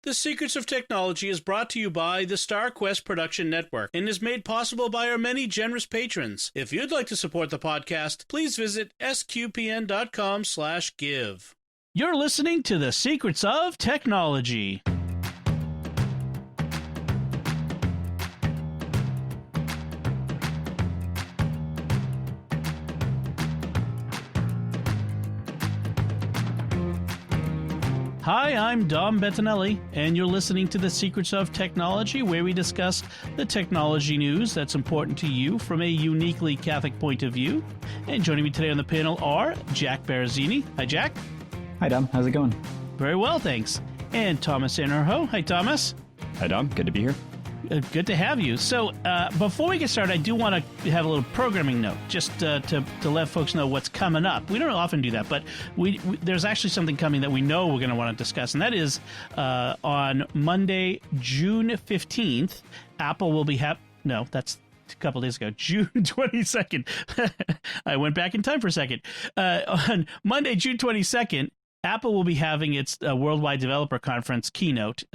The Secrets of Technology is brought to you by the StarQuest Production Network and is made possible by our many generous patrons. If you'd like to support the podcast, please visit sqpn.com/give. You're listening to The Secrets of Technology. Hi, I'm Dom Bettinelli, and you're listening to The Secrets of Technology, where we discuss the technology news that's important to you from a uniquely Catholic point of view. And joining me today on the panel are Jack Baruzzini. Hi, Jack. Hi, Dom. How's it going? Very well, thanks. And Thomas Sanjurjo. Hi, Thomas. Hi, Dom. Good to be here. Good to have you. So before we get started, I do want to have a little programming note, just to let folks know what's coming up. We don't often do that, but there's actually something coming that we know we're going to want to discuss, and that is on Monday, June 15th, Apple will be no, that's a couple days ago, June 22nd. I went back in time for a second. On Monday, June 22nd, Apple will be having its Worldwide Developer Conference keynote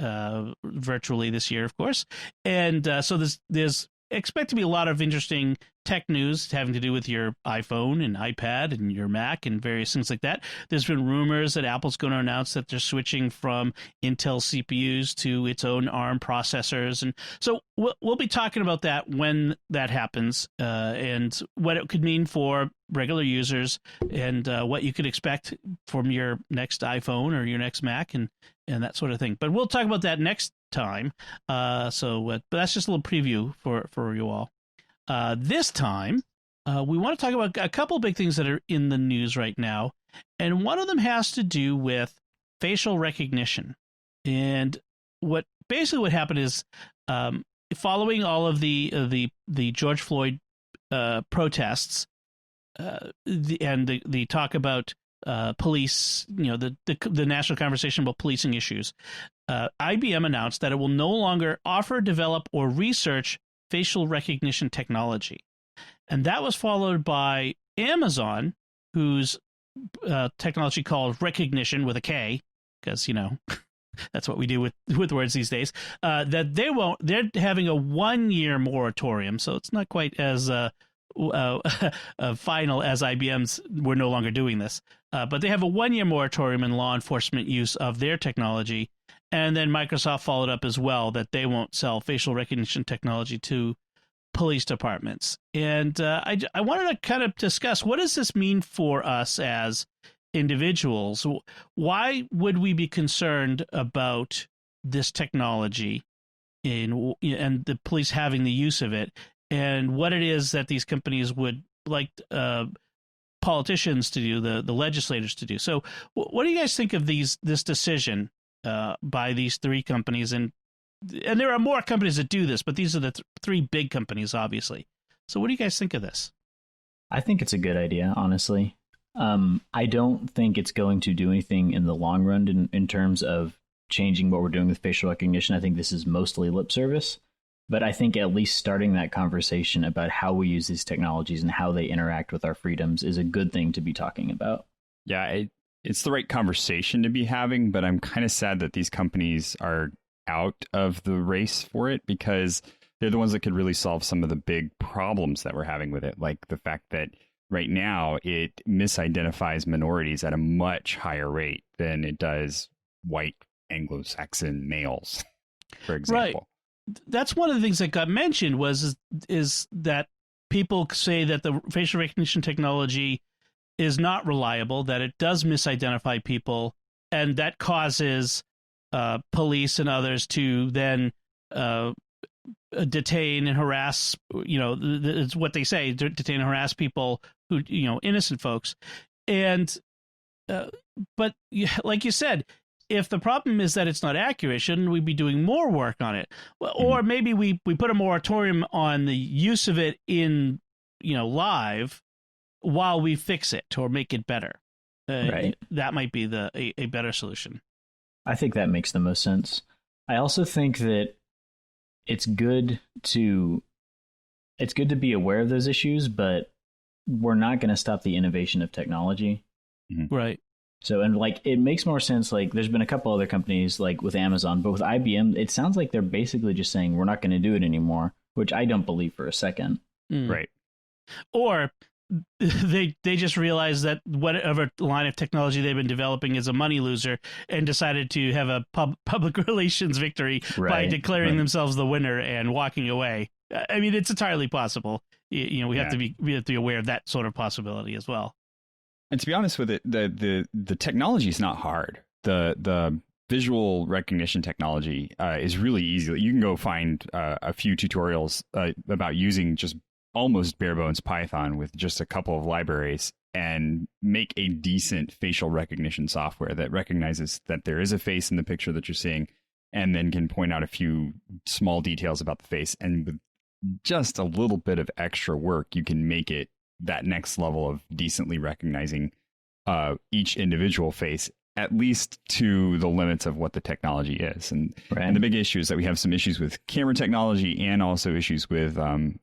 virtually this year, of course. And so there's expect to be a lot of interesting tech news having to do with your iPhone and iPad and your Mac and various things like that. There's been rumors that Apple's going to announce that they're switching from Intel CPUs to its own ARM processors. And so we'll be talking about that when that happens and what it could mean for regular users and what you could expect from your next iPhone or your next Mac and that sort of thing. But we'll talk about that next time. But that's just a little preview for you all. This time, we want to talk about a couple of big things that are in the news right now. And one of them has to do with facial recognition. And what happened is following all of the George Floyd protests and the talk about police, the national conversation about policing issues, IBM announced that it will no longer offer, develop, or research facial recognition technology. And that was followed by Amazon, whose technology called Rekognition with a K, because, that's what we do with words these days, that they're having a 1-year moratorium. So it's not quite as final as IBM's we're no longer doing this. But they have a 1-year moratorium in law enforcement use of their technology. And then Microsoft followed up as well that they won't sell facial recognition technology to police departments. And I wanted to kind of discuss, what does this mean for us as individuals? Why would we be concerned about this technology and the police having the use of it, and what it is that these companies would like politicians to do, the legislators to do? So what do you guys think of this decision by these three companies? And there are more companies that do this, but these are the three big companies, obviously. So what do you guys think of this? I think it's a good idea, honestly. I don't think it's going to do anything in the long run in terms of changing what we're doing with facial recognition. I think this is mostly lip service. But I think at least starting that conversation about how we use these technologies and how they interact with our freedoms is a good thing to be talking about. Yeah, it's the right conversation to be having, but I'm kind of sad that these companies are out of the race for it, because they're the ones that could really solve some of the big problems that we're having with it, like the fact that right now it misidentifies minorities at a much higher rate than it does white Anglo-Saxon males, for example. Right. That's one of the things that got mentioned is that people say that the facial recognition technology is not reliable, that it does misidentify people, and that causes police and others to then detain and harass, it's what they say, detain and harass people who, innocent folks. And, but like you said, if the problem is that it's not accurate, shouldn't we be doing more work on it? Or maybe we put a moratorium on the use of it in, live while we fix it or make it better. Right. That might be a better solution. I think that makes the most sense. I also think that it's good to be aware of those issues, but we're not going to stop the innovation of technology. Right. So, and like, it makes more sense. Like, there's been a couple other companies like with Amazon, but with IBM, it sounds like they're basically just saying we're not going to do it anymore, which I don't believe for a second. Right. Or they just realized that whatever line of technology they've been developing is a money loser and decided to have a public relations victory by declaring themselves the winner and walking away. I mean, it's entirely possible. We have to be aware of that sort of possibility as well. And to be honest with it, the technology is not hard. The visual recognition technology is really easy. You can go find a few tutorials about using just almost bare bones Python with just a couple of libraries and make a decent facial recognition software that recognizes that there is a face in the picture that you're seeing, and then can point out a few small details about the face. And with just a little bit of extra work, you can make it that next level of decently recognizing each individual face, at least to the limits of what the technology is. And the big issue is that we have some issues with camera technology and also issues with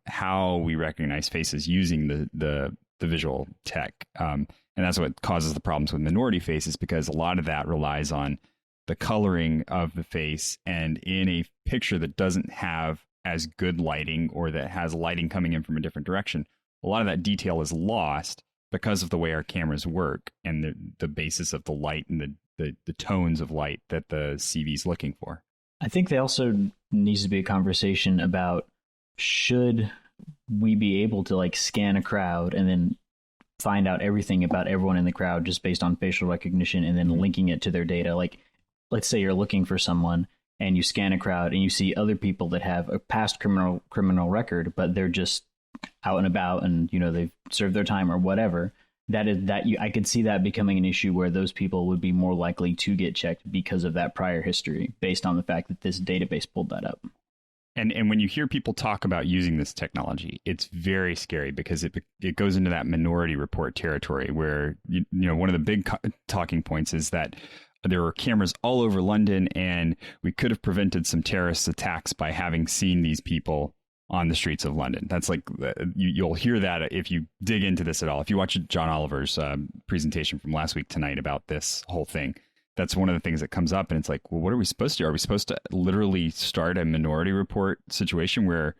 how we recognize faces using the visual tech. And that's what causes the problems with minority faces, because a lot of that relies on the coloring of the face. And in a picture that doesn't have as good lighting, or that has lighting coming in from a different direction, a lot of that detail is lost because of the way our cameras work and the basis of the light and the tones of light that the CV is looking for. I think there also needs to be a conversation about, should we be able to like scan a crowd and then find out everything about everyone in the crowd just based on facial recognition and then linking it to their data? Like, let's say you're looking for someone and you scan a crowd and you see other people that have a past criminal record, but they're just out and about and, they've served their time or whatever. I could see that becoming an issue where those people would be more likely to get checked because of that prior history, based on the fact that this database pulled that up. And when you hear people talk about using this technology, it's very scary, because it goes into that minority report territory where, one of the big talking points is that there were cameras all over London and we could have prevented some terrorist attacks by having seen these people on the streets of London. That's like, you'll hear that if you dig into this at all. If you watch John Oliver's presentation from last week tonight about this whole thing, that's one of the things that comes up. And it's like, well, what are we supposed to do? Are we supposed to literally start a minority report situation where,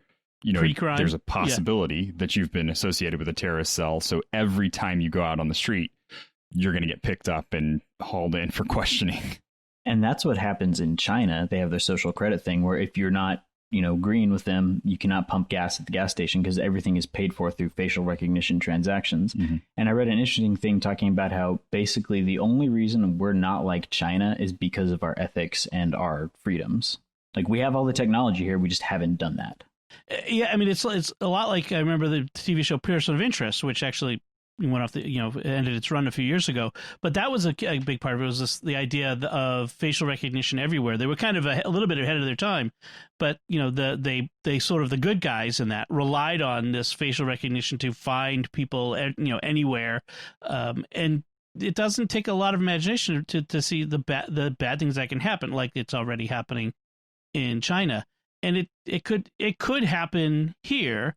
pre-crime? There's a possibility that you've been associated with a terrorist cell, so every time you go out on the street, you're going to get picked up and hauled in for questioning. And that's what happens in China. They have their social credit thing where if you're not, green with them, you cannot pump gas at the gas station because everything is paid for through facial recognition transactions. Mm-hmm. And I read an interesting thing talking about how basically the only reason we're not like China is because of our ethics and our freedoms. Like, we have all the technology here, we just haven't done that. Yeah, I mean, it's a lot like, I remember the TV show Person of Interest, which actually went off ended its run a few years ago. But that was a big part of it, was the idea of facial recognition everywhere. They were kind of a little bit ahead of their time, but they sort of, the good guys in that relied on this facial recognition to find people anywhere, and it doesn't take a lot of imagination to see the bad things that can happen, like it's already happening in China, and it could happen here,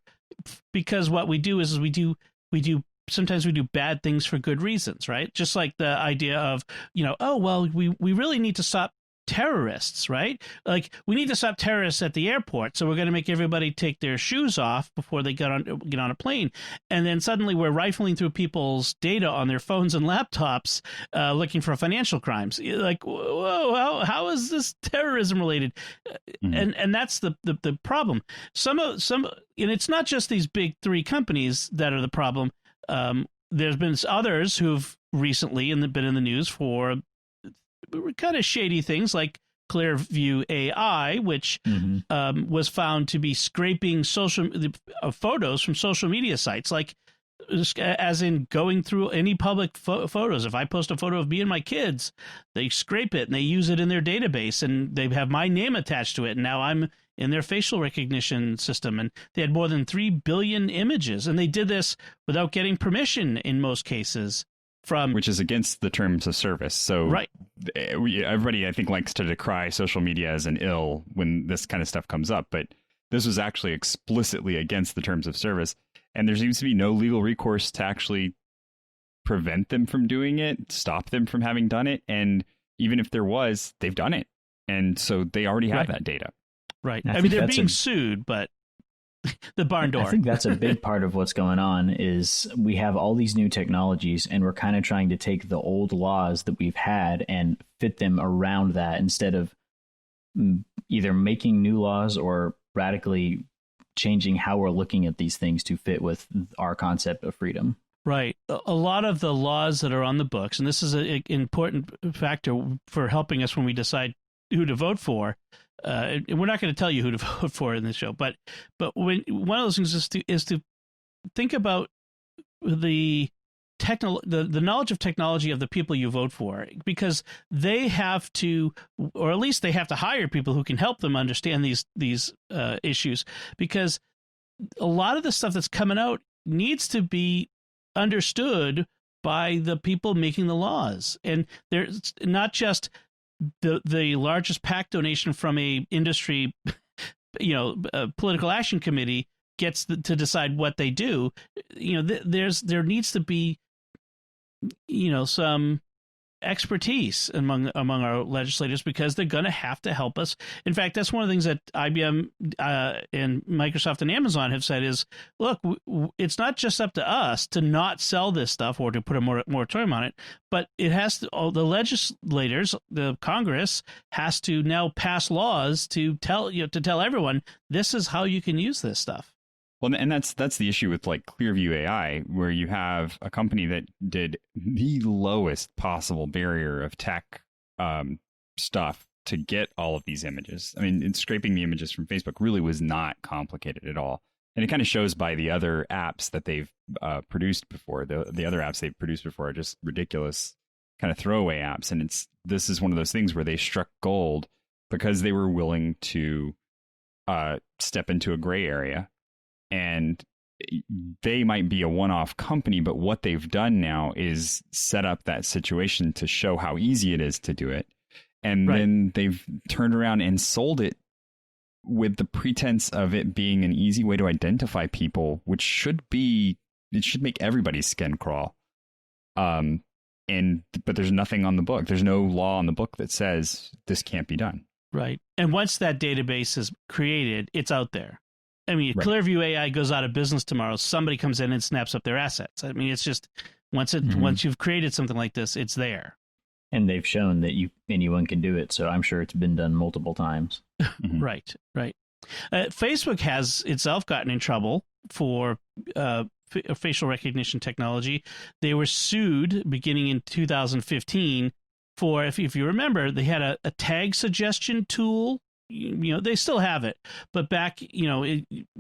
because what we do is we do sometimes we do bad things for good reasons, right? Just like the idea of, we really need to stop terrorists, right? Like, we need to stop terrorists at the airport, so we're going to make everybody take their shoes off before they get on a plane. And then suddenly we're rifling through people's data on their phones and laptops, looking for financial crimes. Like, whoa, how is this terrorism related? Mm-hmm. And that's the problem. Some, and it's not just these big three companies that are the problem. There's been others who've recently been in the news for kind of shady things, like Clearview AI, which was found to be scraping photos from social media sites, like as in going through any public photos. If I post a photo of me and my kids, they scrape it and they use it in their database, and they have my name attached to it. And now I'm in their facial recognition system, and they had more than 3 billion images, and they did this without getting permission in most cases. Which is against the terms of service. So right. Everybody, I think, likes to decry social media as an ill when this kind of stuff comes up, but this was actually explicitly against the terms of service, and there seems to be no legal recourse to actually prevent them from doing it, stop them from having done it. And even if there was, they've done it. And so they already have that data. Right. I mean, they're being sued, but the barn door. I think that's a big part of what's going on is we have all these new technologies and we're kind of trying to take the old laws that we've had and fit them around that instead of either making new laws or radically changing how we're looking at these things to fit with our concept of freedom. Right. A lot of the laws that are on the books, and this is an important factor for helping us when we decide who to vote for. And we're not going to tell you who to vote for in this show, but when one of those things is to think about the knowledge of technology of the people you vote for, because they have to, or at least they have to hire people who can help them understand these issues, because a lot of the stuff that's coming out needs to be understood by the people making the laws. And there's not just the largest PAC donation from a industry, a political action committee gets to decide what they do. There needs to be, some expertise among our legislators, because they're going to have to help us. In fact, that's one of the things that IBM and Microsoft and Amazon have said is, look, it's not just up to us to not sell this stuff or to put a moratorium on it, but it has to, all the legislators, the Congress has to now pass laws to tell everyone this is how you can use this stuff. Well, and that's the issue with like Clearview AI, where you have a company that did the lowest possible barrier of tech stuff to get all of these images. I mean, scraping the images from Facebook really was not complicated at all. And it kind of shows by the other apps that they've produced before. The other apps they've produced before are just ridiculous kind of throwaway apps. And this is one of those things where they struck gold because they were willing to step into a gray area. And they might be a one-off company, but what they've done now is set up that situation to show how easy it is to do it. And then they've turned around and sold it with the pretense of it being an easy way to identify people, which should make everybody's skin crawl. But there's nothing on the book. There's no law on the book that says this can't be done. Right. And once that database is created, it's out there. I mean, Clearview AI goes out of business tomorrow. Somebody comes in and snaps up their assets. I mean, it's just once you've created something like this, it's there. And they've shown that anyone can do it. So I'm sure it's been done multiple times. Right. Facebook has itself gotten in trouble for facial recognition technology. They were sued beginning in 2015 for, if you remember, they had a tag suggestion tool. They still have it, but back,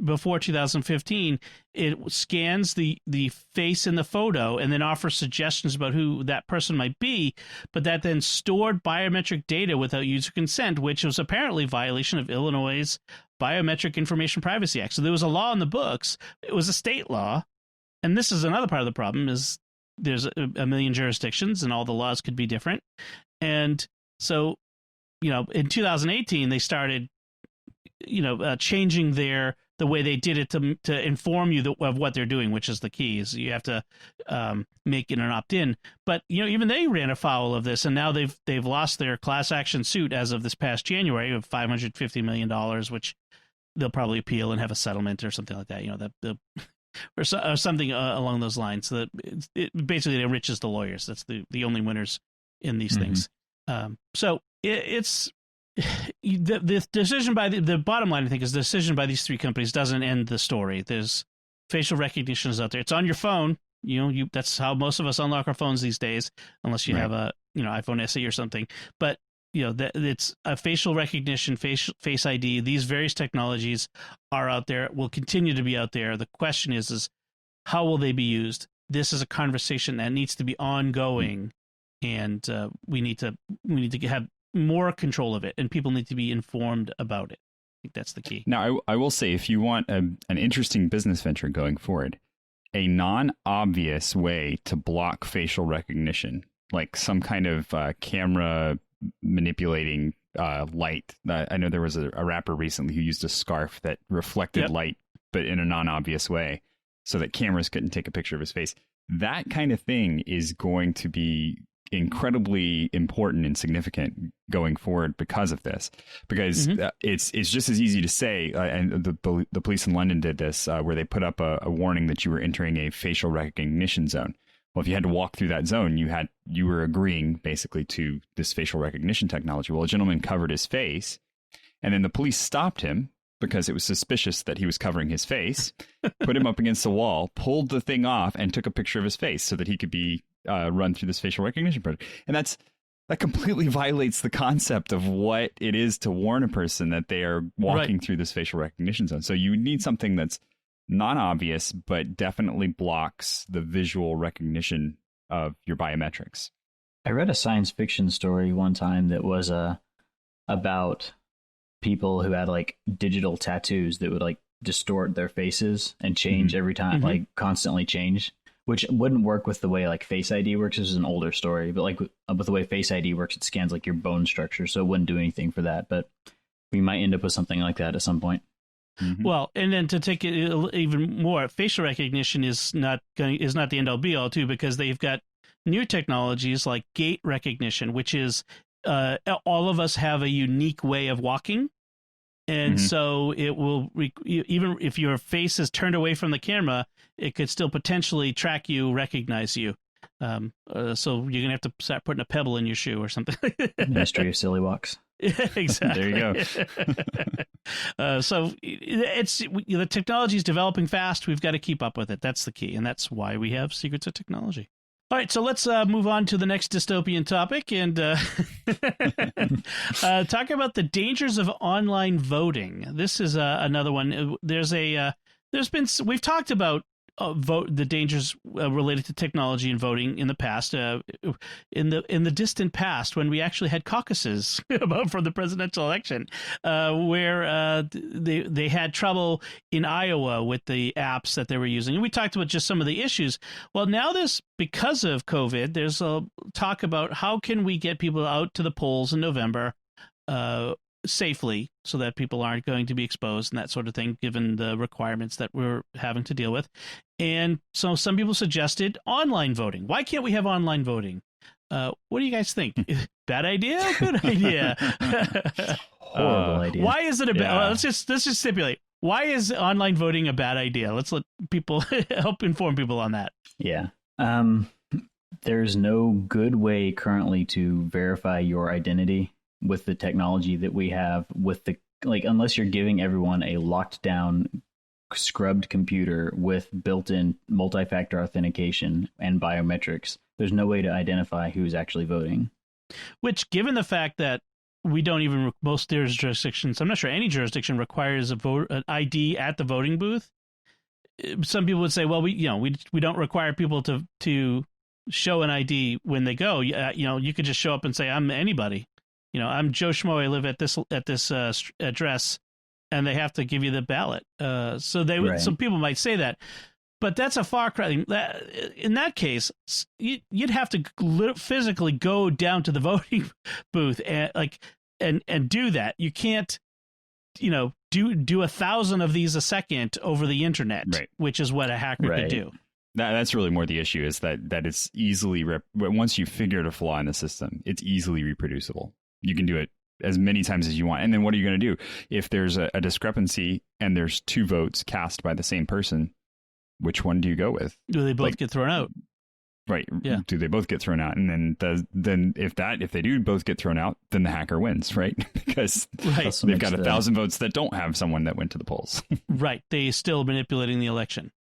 before 2015, it scans the face in the photo and then offers suggestions about who that person might be, but that then stored biometric data without user consent, which was apparently a violation of Illinois' Biometric Information Privacy Act. So there was a law in the books. It was a state law. And this is another part of the problem is there's a million jurisdictions and all the laws could be different. And so, in 2018, they started, changing the way they did it to inform you of what they're doing, which is the key. Is you have to make it an opt-in. But even they ran afoul of this, and now they've lost their class action suit as of this past January of $550 million, which they'll probably appeal and have a settlement or something like that. Or something along those lines. So that it basically enriches the lawyers. That's the only winners in these things. So it's the decision by the bottom line, I think, is the decision by these three companies doesn't end the story. There's facial recognition is out there. It's on your phone. That's how most of us unlock our phones these days, unless you have a iPhone SE or something. But it's a facial recognition, face ID. These various technologies are out there, will continue to be out there. The question is how will they be used? This is a conversation that needs to be ongoing, and we need to have more control of it, and people need to be informed about it. I think that's the key. Now, I will say, if you want an interesting business venture going forward, a non-obvious way to block facial recognition, like some kind of camera manipulating light. I know there was a rapper recently who used a scarf that reflected light, but in a non-obvious way, so that cameras couldn't take a picture of his face. that kind of thing is going to be incredibly important and significant going forward because of this. Because it's just as easy to say, and the police in London did this, where they put up a warning that you were entering a facial recognition zone. Well, if you had to walk through that zone, you were agreeing basically to this facial recognition technology. Well, a gentleman covered his face, and then the police stopped him because it was suspicious that he was covering his face, put him up against the wall, pulled the thing off, and took a picture of his face so that he could be run through this facial recognition project. And that completely violates the concept of what it is to warn a person that they are walking through this facial recognition zone. So you need something that's non-obvious, but definitely blocks the visual recognition of your biometrics. I read a science fiction story one time that was about people who had like digital tattoos that would like distort their faces and change every time, like constantly change, which wouldn't work with the way like Face ID works. This is an older story, but like with the way Face ID works, it scans like your bone structure, so it wouldn't do anything for that. But we might end up with something like that at some point. Well, and then to take it even more, facial recognition is not the end all be all too, because they've got new technologies like gait recognition, which is all of us have a unique way of walking. And so it will, even if your face is turned away from the camera, it could still potentially track you, recognize you. So you're going to have to start putting a pebble in your shoe or something. Mystery of silly walks. Exactly. There you go. So the technology is developing fast. We've got to keep up with it. That's the key. And that's why we have Secrets of Technology. All right, so let's move on to the next dystopian topic and talk about the dangers of online voting. This is another one. We've talked about the dangers related to technology and voting in the past, in the distant past, when we actually had caucuses for the presidential election, where they had trouble in Iowa with the apps that they were using. And we talked about just some of the issues. Well, now because of COVID, there's a talk about how can we get people out to the polls in November safely, so that people aren't going to be exposed and that sort of thing, given the requirements that we're having to deal with. And so some people suggested online voting. Why can't we have online voting? What do you guys think? Bad idea? Good idea? Horrible idea. Why is it a bad? Let's just stipulate. Why is online voting a bad idea? Let's let people help inform people on that. Yeah. There's no good way currently to verify your identity with the technology that we have, unless you're giving everyone a locked down, scrubbed computer with built-in multi-factor authentication and biometrics. There's no way to identify who's actually voting. Which, given the fact that we don't even, most jurisdictions, I'm not sure any jurisdiction requires an ID at the voting booth. Some people would say, well, we don't require people to show an ID when they go. You could just show up and say, I'm anybody. I'm Joe Schmo. I live at this address, and they have to give you the ballot. Some people might say that, but that's a far cry. In that case, you'd have to physically go down to the voting booth and do that. You can't, do 1,000 of these a second over the internet, which is what a hacker could do. That's really more the issue, is that it's easily once you've figured a flaw in the system, it's easily reproducible. You can do it as many times as you want. And then what are you going to do? If there's a discrepancy and there's 2 votes cast by the same person, which one do you go with? Do they both get thrown out? Right. Yeah. Do they both get thrown out? And then if they do both get thrown out, then the hacker wins, right? Because they've got 1,000 votes that don't have someone that went to the polls. Right. They still manipulating the election.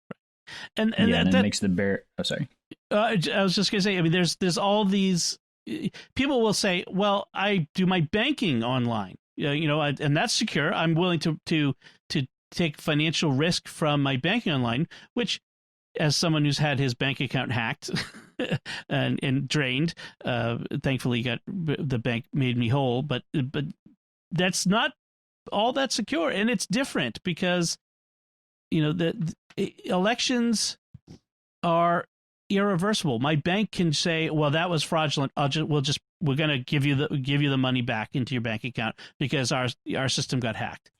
And that makes the bear. Oh, sorry. I was just going to say, I mean, there's all these people will say, well, I do my banking online, and that's secure. I'm willing to take financial risk from my banking online, which, as someone who's had his bank account hacked and drained, thankfully the bank made me whole, but that's not all that secure. And it's different because, the elections are irreversible. My bank can say, well, that was fraudulent. We're going to give you the money back into your bank account because our system got hacked.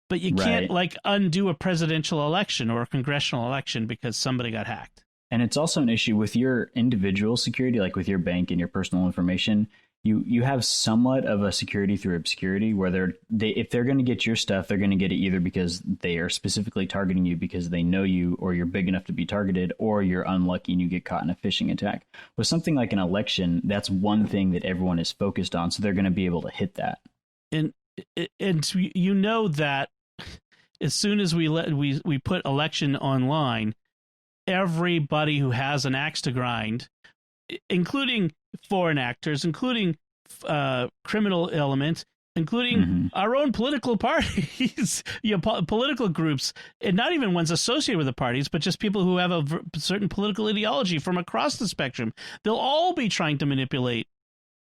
But you can't undo a presidential election or a congressional election because somebody got hacked. And it's also an issue with your individual security, like with your bank and your personal information. You have somewhat of a security through obscurity, where if they're going to get your stuff, they're going to get it either because they are specifically targeting you because they know you, or you're big enough to be targeted, or you're unlucky and you get caught in a phishing attack. With something like an election, that's one thing that everyone is focused on, so they're going to be able to hit that. And you know that as soon as we put election online, everybody who has an axe to grind, including foreign actors, including criminal elements, including our own political parties, political groups, and not even ones associated with the parties, but just people who have a certain political ideology from across the spectrum. They'll all be trying to manipulate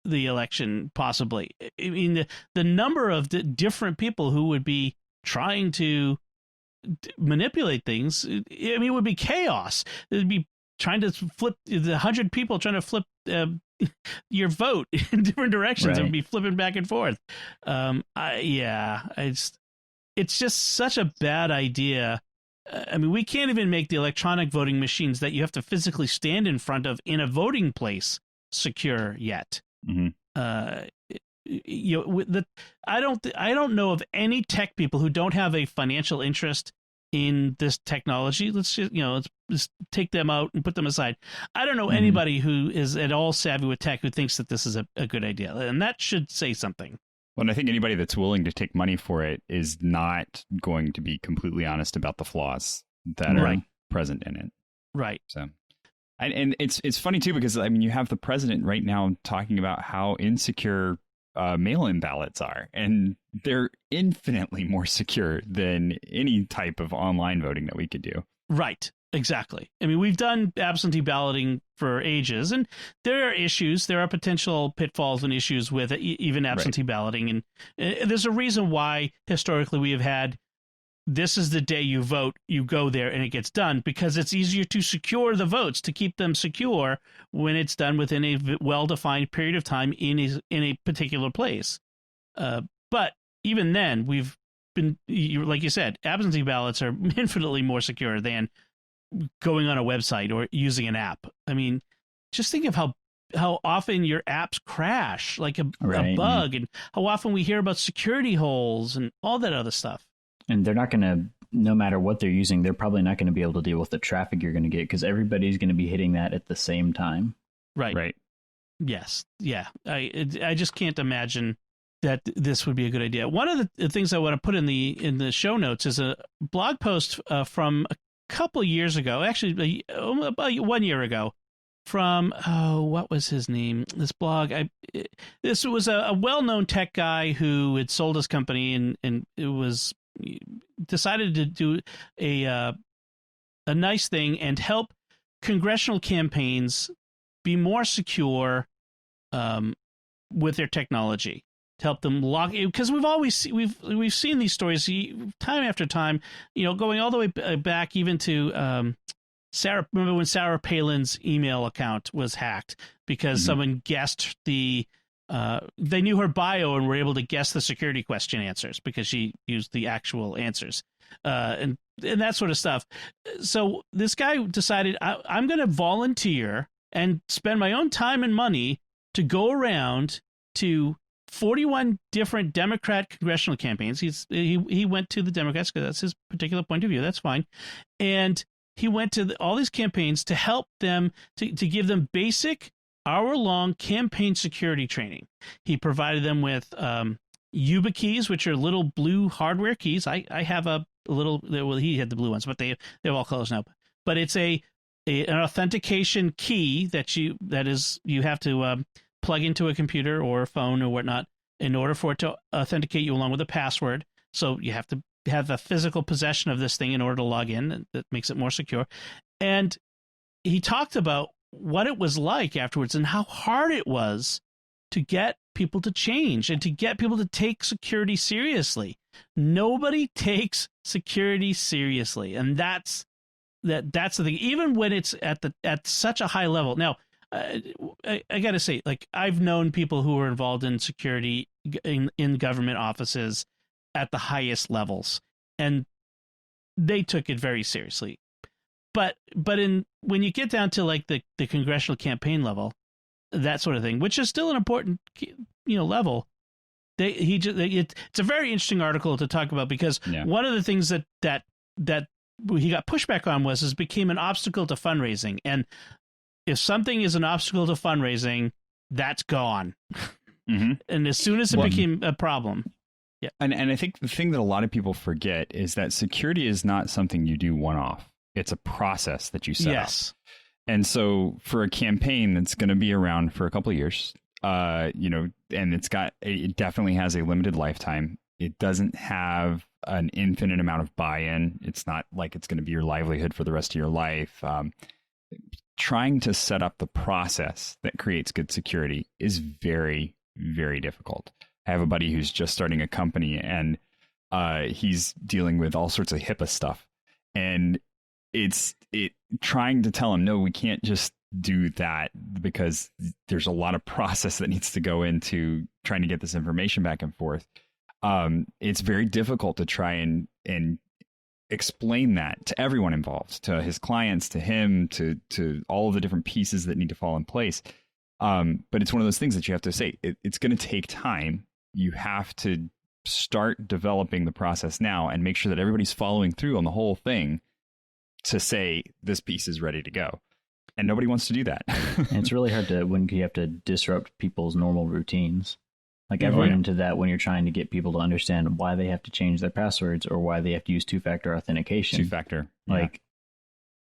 the election, possibly. I mean, the number of different people who would be trying to manipulate things, I mean, it would be chaos. It'd be trying to flip 100 people trying to flip your vote in different directions. Right. It would be flipping back and forth. It's just such a bad idea. I mean, we can't even make the electronic voting machines that you have to physically stand in front of in a voting place secure yet. Mm-hmm. I don't know of any tech people who don't have a financial interest in this technology. Let's just take them out and put them aside. I don't know anybody who is at all savvy with tech who thinks that this is a good idea, and that should say something. Well, and I think anybody that's willing to take money for it is not going to be completely honest about the flaws that are present in it. Right. So, and it's funny too, because I mean, you have the president right now talking about how insecure mail-in ballots are, and they're infinitely more secure than any type of online voting that we could do. Right. Exactly. I mean, we've done absentee balloting for ages, and there are issues. There are potential pitfalls and issues with even absentee balloting. And there's a reason why historically we have had, this is the day you vote, you go there and it gets done, because it's easier to secure the votes, to keep them secure when it's done within a well-defined period of time in a particular place. But even then, we've been, like you said, absentee ballots are infinitely more secure than going on a website or using an app. I mean, just think of how often your apps crash, like a bug, and how often we hear about security holes and all that other stuff. And they're not going to, no matter what they're using, they're probably not going to be able to deal with the traffic you're going to get, because everybody's going to be hitting that at the same time. Right. Yes. Yeah. I just can't imagine that this would be a good idea. One of the things I want to put in the show notes is a blog post from a couple years ago, actually about 1 year ago, from what was his name? This blog. This was a well-known tech guy who had sold his company and it was decided to do a nice thing and help congressional campaigns be more secure with their technology, to help them log, because we've seen these stories time after time, going all the way back even to Sarah. Remember when Sarah Palin's email account was hacked because someone guessed they knew her bio and were able to guess the security question answers because she used the actual answers, and that sort of stuff. So this guy decided, I'm going to volunteer and spend my own time and money to go around to 41 different Democrat congressional campaigns. He went to the Democrats because that's his particular point of view. That's fine. And he went to all these campaigns to help them, to give them basic hour-long campaign security training. He provided them with YubiKeys, which are little blue hardware keys. I have a little, well, he had the blue ones, but they're all colors now. But it's an authentication key that you have to plug into a computer or a phone or whatnot in order for it to authenticate you along with a password. So you have to have a physical possession of this thing in order to log in. That makes it more secure. And he talked about what it was like afterwards and how hard it was to get people to change and to get people to take security seriously. Nobody takes security seriously, and that's the thing. Even when it's at such a high level. Now, I got to say, like, I've known people who were involved in security in government offices at the highest levels, and they took it very seriously. but when you get down to like the congressional campaign level, that sort of thing, which is still an important level. It's a very interesting article to talk about because one of the things that he got pushback on was became an obstacle to fundraising, and if something is an obstacle to fundraising, that's gone. Mm-hmm. And as soon as it became a problem. Yeah. And I think the thing that a lot of people forget is that security is not something you do one-off. It's a process that you set up. And so for a campaign that's going to be around for a couple of years, and it definitely has a limited lifetime. It doesn't have an infinite amount of buy-in. It's not like it's going to be your livelihood for the rest of your life. Trying to set up the process that creates good security is very, very difficult. I have a buddy who's just starting a company, and he's dealing with all sorts of HIPAA stuff. And it's trying to tell him, no, we can't just do that because there's a lot of process that needs to go into trying to get this information back and forth. It's very difficult to try and explain that to everyone involved, to his clients, to him, to all of the different pieces that need to fall in place. But it's one of those things that you have to say, it's going to take time. You have to start developing the process now and make sure that everybody's following through on the whole thing to say this piece is ready to go. And nobody wants to do that. And it's really hard when you have to disrupt people's normal routines. Like I've run into that when you're trying to get people to understand why they have to change their passwords or why they have to use two-factor authentication. Two-factor. Like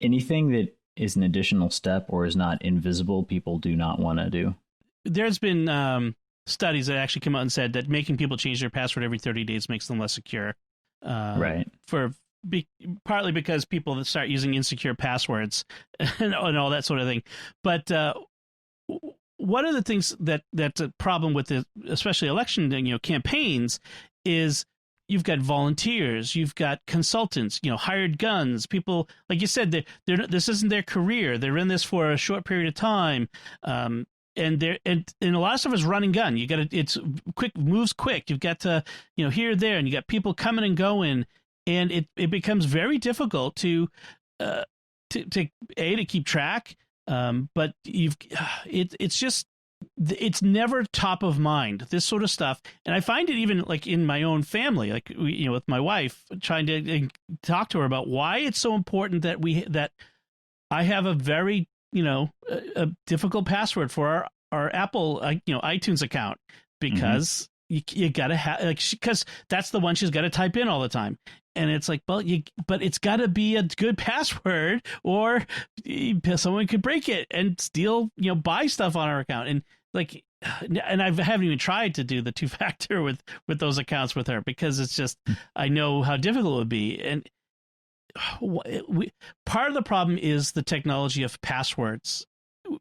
anything that is an additional step or is not invisible, people do not want to do. There's been studies that actually come out and said that making people change their password every 30 days makes them less secure. Right. Partly because people start using insecure passwords and all that sort of thing. But one of the things that's a problem with especially election campaigns is you've got volunteers, you've got consultants, hired guns, people, like you said, this isn't their career. They're in this for a short period of time. And a lot of stuff is run and gun. It's quick, moves quick. You've got to, here, there, and you got people coming and going. And it becomes very difficult to keep track. But it's never top of mind, this sort of stuff. And I find it even like in my own family, like with my wife, trying to talk to her about why it's so important that I have a very a difficult password for our Apple iTunes account, because you gotta have, because that's the one she's got to type in all the time. And it's like, but it's got to be a good password, or someone could break it and steal, buy stuff on our account. And I haven't even tried to do the two-factor with those accounts with her, because it's just, I know how difficult it would be. And part of the problem is the technology of passwords.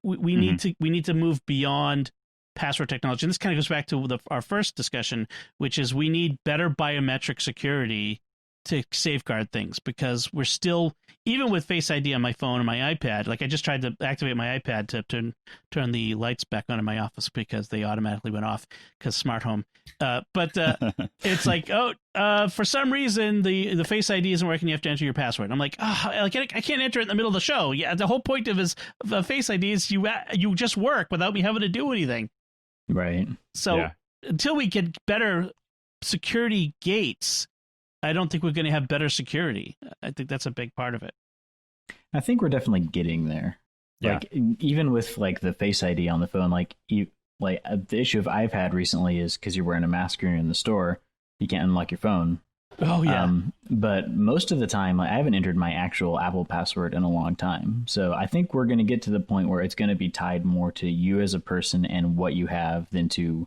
We need to move beyond password technology. And this kind of goes back to our first discussion, which is we need better biometric security to safeguard things, because we're still, even with Face ID on my phone and my iPad, like I just tried to activate my iPad to turn the lights back on in my office because they automatically went off because smart home. But it's like, for some reason the Face ID isn't working. You have to enter your password. I'm like, I can't enter it in the middle of the show. Yeah, the whole point of Face ID is you just work without me having to do anything. Right. So until we get better security gates, I don't think we're going to have better security. I think that's a big part of it. I think we're definitely getting there. Yeah. Like even with like the Face ID on the phone, the issue I've had recently is because you're wearing a mask and you're in the store, you can't unlock your phone. Oh yeah. But most of the time, I haven't entered my actual Apple password in a long time. So I think we're going to get to the point where it's going to be tied more to you as a person and what you have than to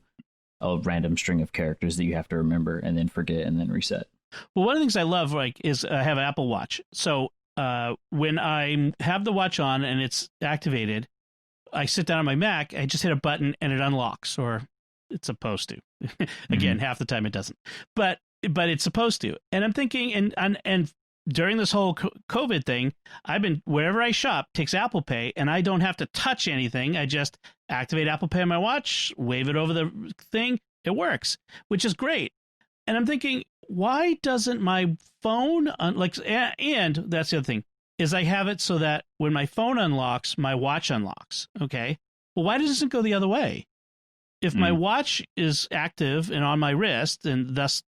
a random string of characters that you have to remember and then forget and then reset. Well, one of the things I love is I have an Apple Watch. So when I have the watch on and it's activated, I sit down on my Mac, I just hit a button and it unlocks, or it's supposed to. Again, half the time it doesn't. But it's supposed to. And I'm thinking, and during this whole COVID thing, I've been, wherever I shop, takes Apple Pay, and I don't have to touch anything. I just activate Apple Pay on my watch, wave it over the thing, it works, which is great. And I'm thinking, why doesn't my phone, and that's the other thing, is I have it so that when my phone unlocks, my watch unlocks. Okay. Well, why doesn't it go the other way? If my watch is active and on my wrist, and thus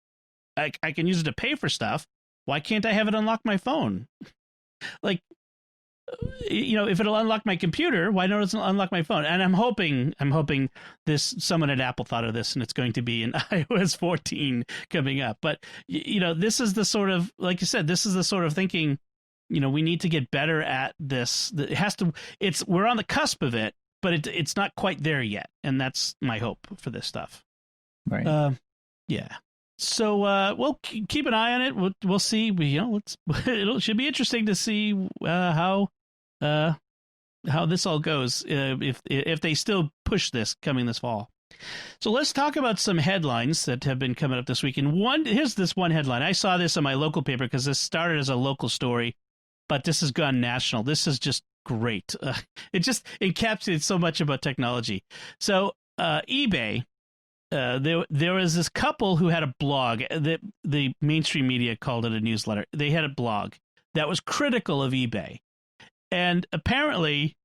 I can use it to pay for stuff, why can't I have it unlock my phone? Like, if it'll unlock my computer, why don't it unlock my phone? And I'm hoping someone at Apple thought of this, and it's going to be in iOS 14 coming up. But this is the sort of, like you said, this is the sort of thinking. We need to get better at this. It has to. We're on the cusp of it, but it's not quite there yet, and that's my hope for this stuff. Right. Yeah. So we'll keep an eye on it. We'll see. It should be interesting to see how this all goes if they still push this coming this fall. So let's talk about some headlines that have been coming up this week. And here's this one headline. I saw this in my local paper because this started as a local story, but this has gone national. This is just great. It just encapsulates so much about technology. So eBay. There was this couple who had a blog. The mainstream media called it a newsletter. They had a blog that was critical of eBay. And apparently,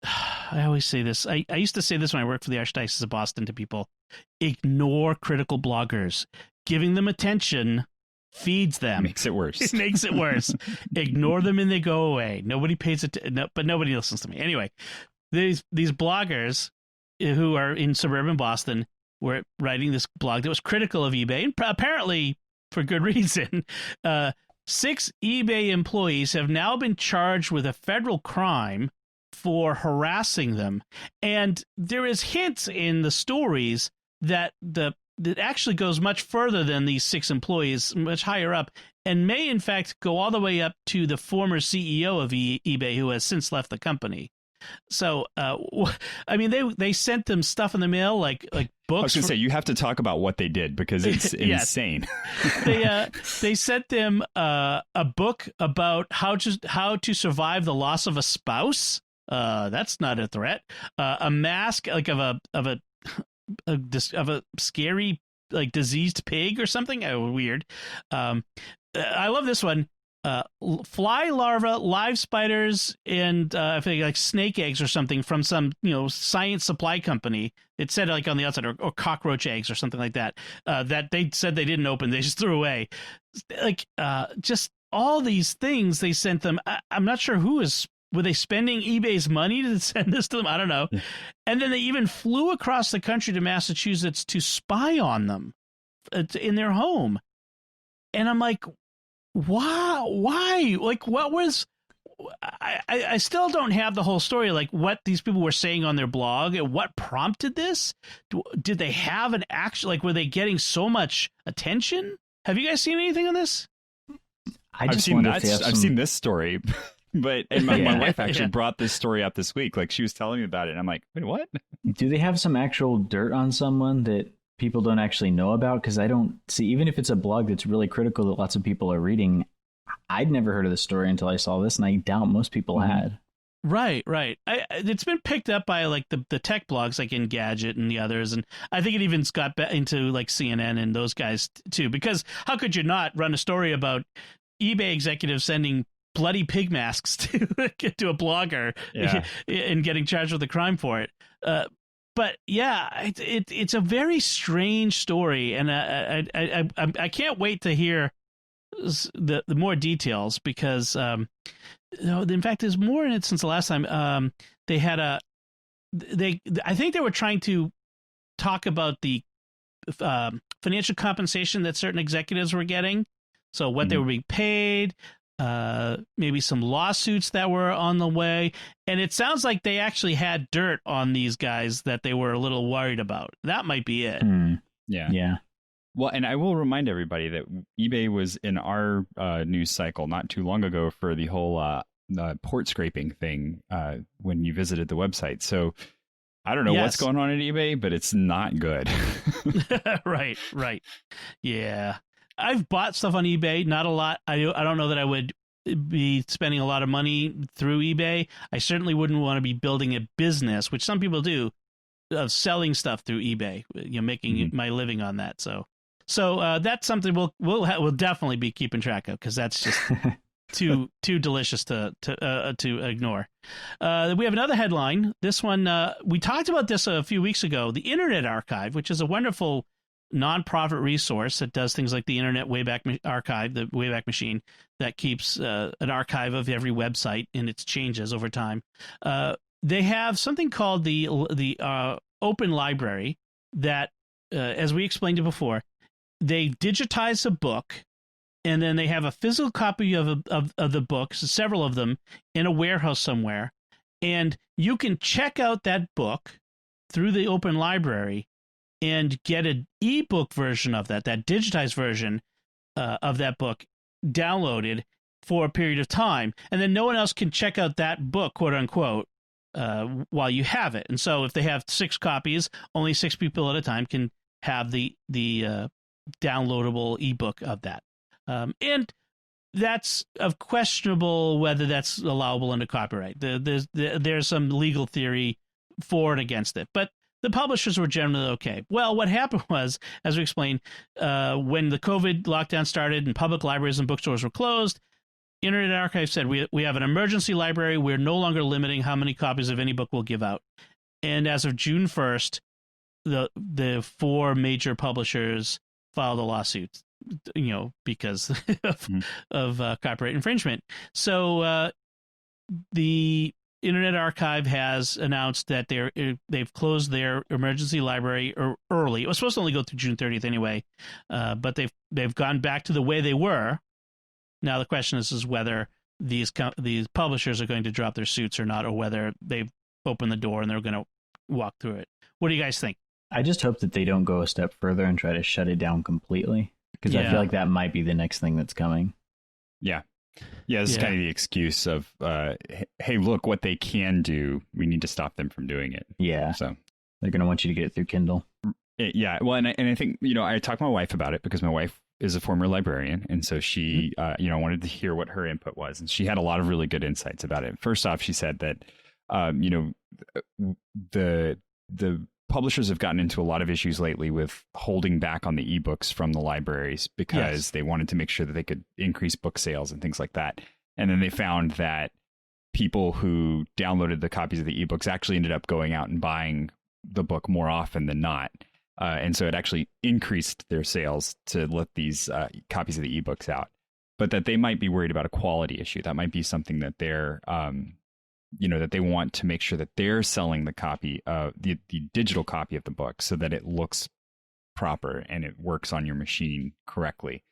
I always say this. I used to say this when I worked for the Archdiocese of Boston to people. Ignore critical bloggers. Giving them attention feeds them. Makes it worse. It makes it worse. Ignore them and they go away. Nobody pays attention, but nobody listens to me. Anyway, these bloggers who are in suburban Boston were writing this blog that was critical of eBay, and apparently for good reason. 6 eBay employees have now been charged with a federal crime for harassing them. And there is hints in the stories that that actually goes much further than these 6 employees, much higher up, and may in fact go all the way up to the former CEO of eBay, who has since left the company. So, I mean, they sent them stuff in the mail, like books. I was going to say, you have to talk about what they did because it's insane. They sent them a book about how to survive the loss of a spouse. That's not a threat. A mask, like of a scary, like, diseased pig or something. Weird. I love this one. Fly larvae, live spiders, and I think like snake eggs or something from some science supply company. It said like on the outside, or cockroach eggs or something like that. That they said they didn't open, they just threw away. Like just all these things they sent them. I'm not sure were they spending eBay's money to send this to them? I don't know. Yeah. And then they even flew across the country to Massachusetts to spy on them in their home. And I'm like, wow, why? Like, what was... I still don't have the whole story, like what these people were saying on their blog and what prompted this. Did they have an action? Like, were they getting so much attention? Have you guys seen anything on this? I've seen this story, but my wife actually brought this story up this week. Like, she was telling me about it, and I'm like, wait, what? Do they have some actual dirt on someone that people don't actually know about? Because I don't see, even if it's a blog that's really critical that lots of people are reading, I'd never heard of the story until I saw this, and I doubt most people had. Right. It's been picked up by like the tech blogs like Engadget and the others, and I think it even got into like CNN and those guys too, because how could you not run a story about eBay executives sending bloody pig masks to a blogger and getting charged with a crime for it? But yeah, it's a very strange story, and I can't wait to hear the more details, because in fact there's more in it since the last time. They had I think they were trying to talk about the financial compensation that certain executives were getting, so what they were being paid, maybe some lawsuits that were on the way, and it sounds like they actually had dirt on these guys that they were a little worried about. That might be it. Yeah. Well, and I will remind everybody that eBay was in our news cycle not too long ago for the whole port scraping thing when you visited the website. So I don't know what's going on at eBay, but it's not good. Right. Yeah. I've bought stuff on eBay, not a lot. I don't know that I would be spending a lot of money through eBay. I certainly wouldn't want to be building a business, which some people do, of selling stuff through eBay, making my living on that. So that's something we'll definitely be keeping track of, because that's just too delicious to ignore. We have another headline. This one, we talked about this a few weeks ago. The Internet Archive, which is a wonderful nonprofit resource that does things like the Internet Wayback Archive, the Wayback Machine, that keeps an archive of every website and its changes over time. They have something called the Open Library that, as we explained it before, they digitize a book, and then they have a physical copy of the books, several of them, in a warehouse somewhere, and you can check out that book through the Open Library and get an ebook version of that digitized version of that book downloaded for a period of time, and then no one else can check out that book, quote unquote, while you have it. And so if they have 6 copies, only 6 people at a time can have the downloadable ebook of that. And that's of questionable whether that's allowable under copyright. There's some legal theory for and against it, but the publishers were generally okay. Well, what happened was, as we explained, when the COVID lockdown started and public libraries and bookstores were closed, Internet Archive said, we have an emergency library. We're no longer limiting how many copies of any book we'll give out. And as of June 1st, the 4 major publishers filed a lawsuit, because of copyright infringement. So the Internet Archive has announced that they've closed their emergency library early. It was supposed to only go through June 30th anyway, but they've gone back to the way they were. Now the question is whether these publishers are going to drop their suits or not, or whether they've opened the door and they're going to walk through it. What do you guys think? I just hope that they don't go a step further and try to shut it down completely, because I feel like that might be the next thing that's coming. Yeah. Yeah, this is kind of the excuse of, hey, look, what they can do, we need to stop them from doing it. Yeah. So they're going to want you to get it through Kindle. Yeah. Well, and I think, I talked to my wife about it because my wife is a former librarian. And so she, wanted to hear what her input was. And she had a lot of really good insights about it. First off, she said that, the publishers have gotten into a lot of issues lately with holding back on the ebooks from the libraries because they wanted to make sure that they could increase book sales and things like that. And then they found that people who downloaded the copies of the ebooks actually ended up going out and buying the book more often than not. And so it actually increased their sales to let these copies of the ebooks out. But that they might be worried about a quality issue. That might be something that they're that they want to make sure that they're selling the copy of the digital copy of the book so that it looks proper and it works on your machine correctly.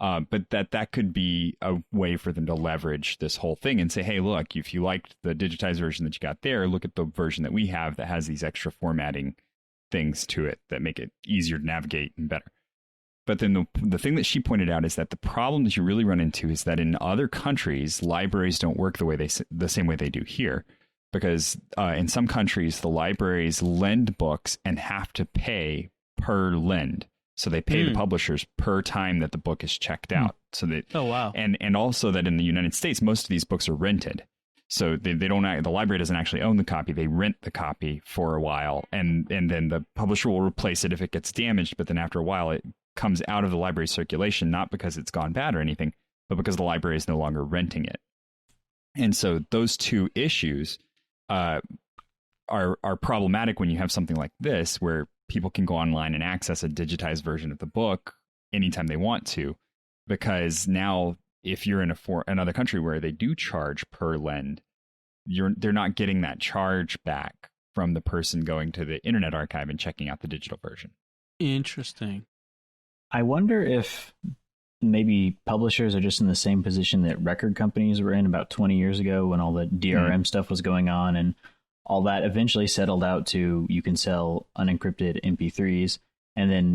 But that could be a way for them to leverage this whole thing and say, hey, look, if you liked the digitized version that you got there, look at the version that we have that has these extra formatting things to it that make it easier to navigate and better. But then the thing that she pointed out is that the problem that you really run into is that in other countries, libraries don't work the same way they do here. Because in some countries, the libraries lend books and have to pay per lend. So they pay the publishers per time that the book is checked out. So that and also that in the United States, most of these books are rented. So they don't. The library doesn't actually own the copy. They rent the copy for a while, and then the publisher will replace it if it gets damaged. But then after a while, it comes out of the library circulation, not because it's gone bad or anything, but because the library is no longer renting it. And so those two issues are problematic when you have something like this, where people can go online and access a digitized version of the book anytime they want to, because now if you're in another country where they do charge per lend, they're not getting that charge back from the person going to the Internet Archive and checking out the digital version. Interesting. I wonder if maybe publishers are just in the same position that record companies were in about 20 years ago when all the DRM stuff was going on, and all that eventually settled out to you can sell unencrypted MP3s,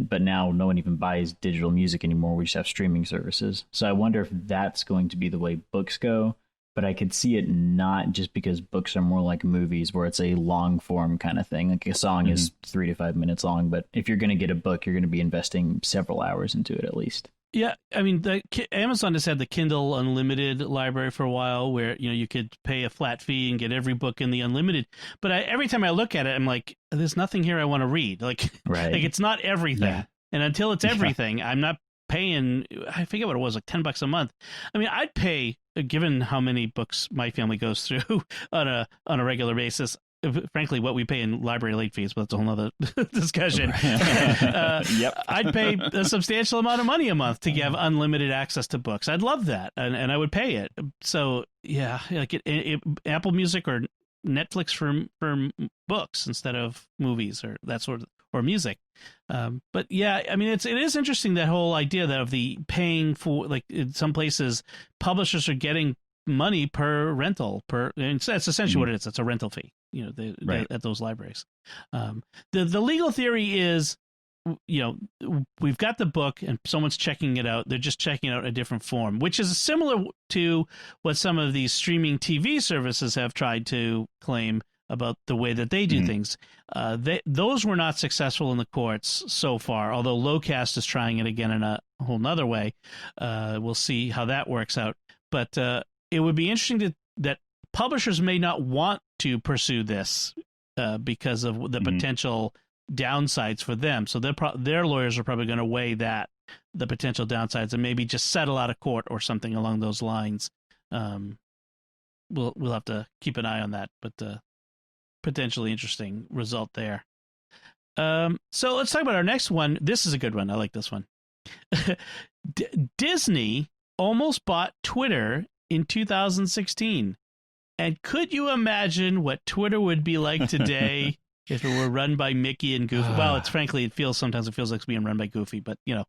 but now no one even buys digital music anymore. We just have streaming services. So I wonder if that's going to be the way books go. But I could see it not, just because books are more like movies where it's a long form kind of thing. Like a song is 3 to 5 minutes long, but if you're going to get a book, you're going to be investing several hours into it at least. Yeah, I mean, Amazon has had the Kindle Unlimited library for a while, where you could pay a flat fee and get every book in the Unlimited. But every time I look at it, I'm like, there's nothing here I want to read. Like, right. Like it's not everything, and until it's everything, I'm not paying, I forget what it was, like $10 a month. I mean, I'd pay, given how many books my family goes through on a regular basis. Frankly, what we pay in library late fees, but that's a whole nother discussion. Yep. I'd pay a substantial amount of money a month to have unlimited access to books. I'd love that, and I would pay it. So yeah, like Apple Music or Netflix for books instead of movies or that sort of, or music. But yeah, I mean, it is interesting, that whole idea that of the paying for, like in some places, publishers are getting money per rental and that's essentially what it is. It's a rental fee, at those libraries. The legal theory is, we've got the book and someone's checking it out. They're just checking out a different form, which is similar to what some of these streaming TV services have tried to claim about the way that they do things. Those were not successful in the courts so far, although Lowcast is trying it again in a whole nother way. We'll see how that works out. But it would be interesting that publishers may not want to pursue this because of the potential downsides for them. So their lawyers are probably going to weigh the potential downsides and maybe just settle out of court or something along those lines. We'll have to keep an eye on that, but potentially interesting result there. So let's talk about our next one. This is a good one. I like this one. Disney almost bought Twitter in 2016. And could you imagine what Twitter would be like today if it were run by Mickey and Goofy? Well, sometimes it feels like it's being run by Goofy, but now,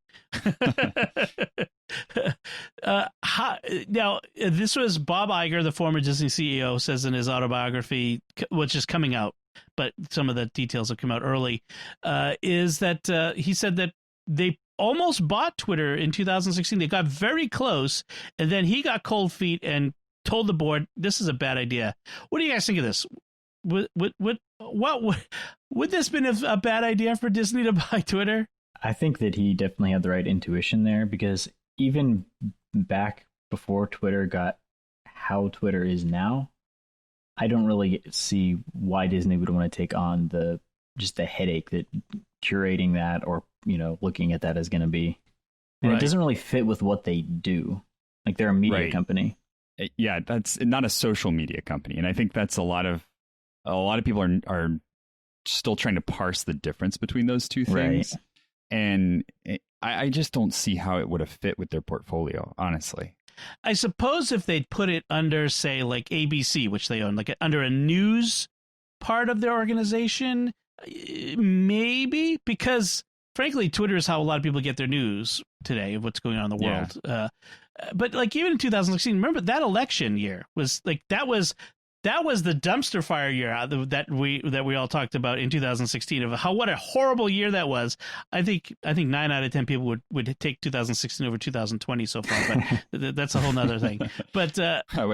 this was Bob Iger, the former Disney CEO, says in his autobiography, which is coming out, but some of the details have come out early, is that he said that they almost bought Twitter in 2016. They got very close, and then he got cold feet and told the board, this is a bad idea. What do you guys think of this? Would this been a bad idea for Disney to buy Twitter? I think that he definitely had the right intuition there, because even back before Twitter got how Twitter is now, I don't really see why Disney would want to take on the headache that curating that or looking at that is going to be. And It doesn't really fit with what they do. Like, they're a media company. Yeah, that's not a social media company, and I think that's a lot of people are still trying to parse the difference between those two things. Right. And I just don't see how it would have fit with their portfolio, honestly. I suppose if they'd put it under, say, like ABC, which they own, like under a news part of their organization, maybe, because frankly, Twitter is how a lot of people get their news today of what's going on in the world. Yeah. But like even in 2016, remember that election year was like that was the dumpster fire year that we all talked about in 2016 of what a horrible year that was. I think 9 out of 10 people would take 2016 over 2020 so far, but that's a whole nother thing. But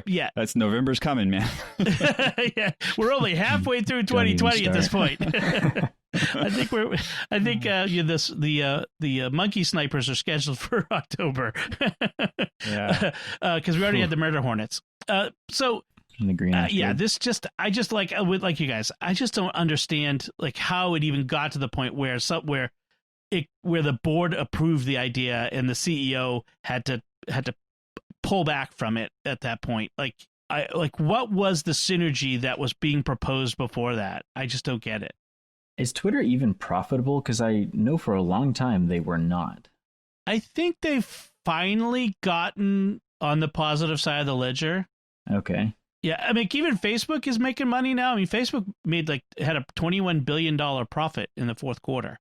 yeah, that's November's coming, man. Yeah, we're only halfway through 2020 at this point. I think the monkey snipers are scheduled for October. Yeah, because we already had the murder hornets. So the green I just like with you guys, I just don't understand like how it even got to the point where the board approved the idea and the CEO had to pull back from it at that point. What was the synergy that was being proposed before that? I just don't get it. Is Twitter even profitable? Because I know for a long time they were not. I think they've finally gotten on the positive side of the ledger. Okay. Yeah, I mean, even Facebook is making money now. I mean, Facebook had a $21 billion profit in the fourth quarter.